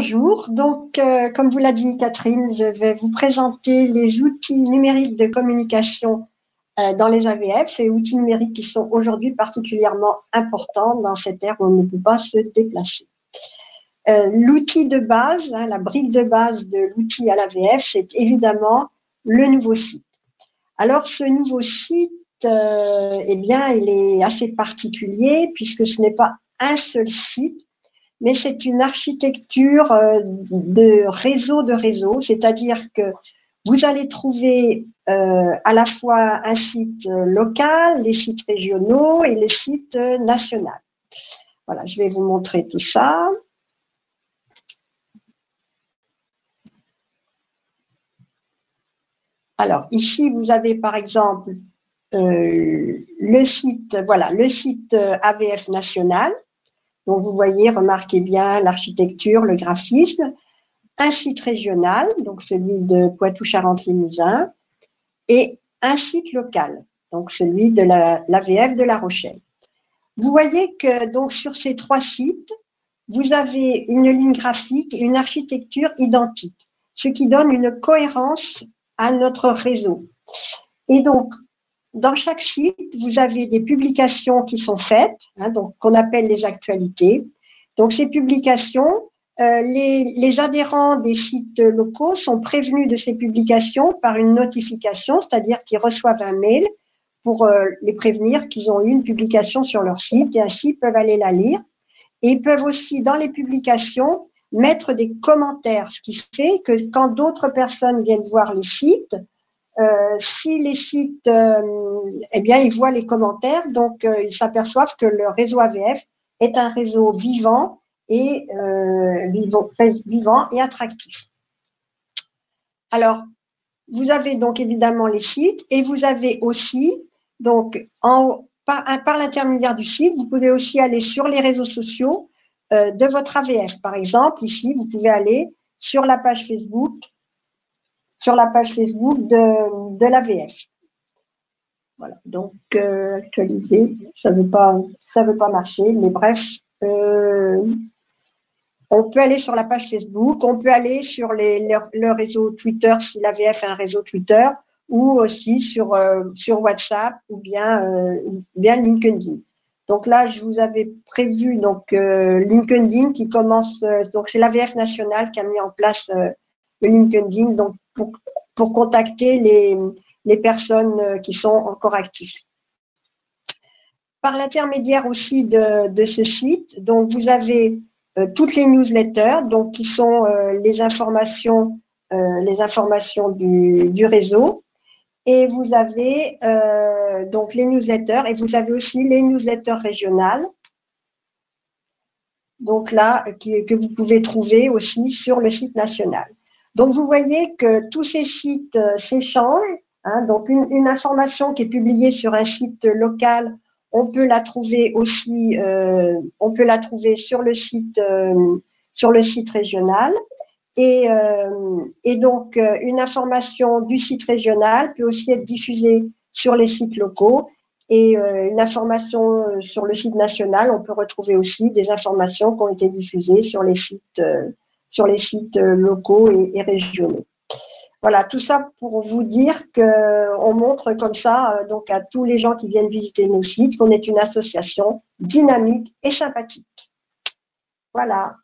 Bonjour, donc comme vous l'a dit Catherine, je vais vous présenter les outils numériques de communication dans les AVF et outils numériques qui sont aujourd'hui particulièrement importants dans cette ère où on ne peut pas se déplacer. L'outil de base, la brique de base de l'outil à l'AVF, c'est évidemment le nouveau site. Alors ce nouveau site, eh bien, il est assez particulier puisque ce n'est pas un seul site, mais c'est une architecture de réseau, c'est-à-dire que vous allez trouver à la fois un site local, les sites régionaux et les sites nationaux. Voilà, je vais vous montrer tout ça. Alors, ici, vous avez par exemple le site, voilà, le site AVF national. Donc, vous voyez, remarquez bien l'architecture, le graphisme. Un site régional, donc celui de Poitou-Charentes-Limousin, et un site local, donc celui de l'AVF de La Rochelle. Vous voyez que donc sur ces trois sites, vous avez une ligne graphique et une architecture identique, ce qui donne une cohérence à notre réseau. Et donc, dans chaque site, vous avez des publications qui sont faites, donc qu'on appelle les actualités. Donc, ces publications, les adhérents des sites locaux sont prévenus de ces publications par une notification, c'est-à-dire qu'ils reçoivent un mail pour les prévenir qu'ils ont eu une publication sur leur site et ainsi peuvent aller la lire. Et ils peuvent aussi, dans les publications, mettre des commentaires, ce qui fait que quand d'autres personnes viennent voir les sites, si les sites, eh bien, ils voient les commentaires, donc ils s'aperçoivent que le réseau AVF est un réseau vivant et attractif. Alors, vous avez donc évidemment les sites et vous avez aussi, donc, par l'intermédiaire du site, vous pouvez aussi aller sur les réseaux sociaux de votre AVF. Par exemple, ici, vous pouvez aller sur la page Facebook de l'AVF. Voilà, donc actualiser, ça veut pas marcher, mais bref, on peut aller sur la page Facebook, on peut aller sur le réseau Twitter si l'AVF a un réseau Twitter, ou aussi sur WhatsApp ou bien LinkedIn. Donc là, je vous avais prévu donc LinkedIn qui commence, donc c'est l'AVF national qui a mis en place le LinkedIn donc pour contacter les personnes qui sont encore actives. Par l'intermédiaire aussi de ce site, donc vous avez toutes les newsletters, donc qui sont les informations du réseau, et vous avez donc les newsletters, et vous avez aussi les newsletters régionales, donc là que vous pouvez trouver aussi sur le site national. Donc vous voyez que tous ces sites s'échangent. Donc une information qui est publiée sur un site local, on peut la trouver aussi, sur le site régional. Et donc une information du site régional peut aussi être diffusée sur les sites locaux. Et une information sur le site national, on peut retrouver aussi des informations qui ont été diffusées sur les sites locaux et régionaux. Voilà, tout ça pour vous dire qu'on montre comme ça donc à tous les gens qui viennent visiter nos sites qu'on est une association dynamique et sympathique. Voilà.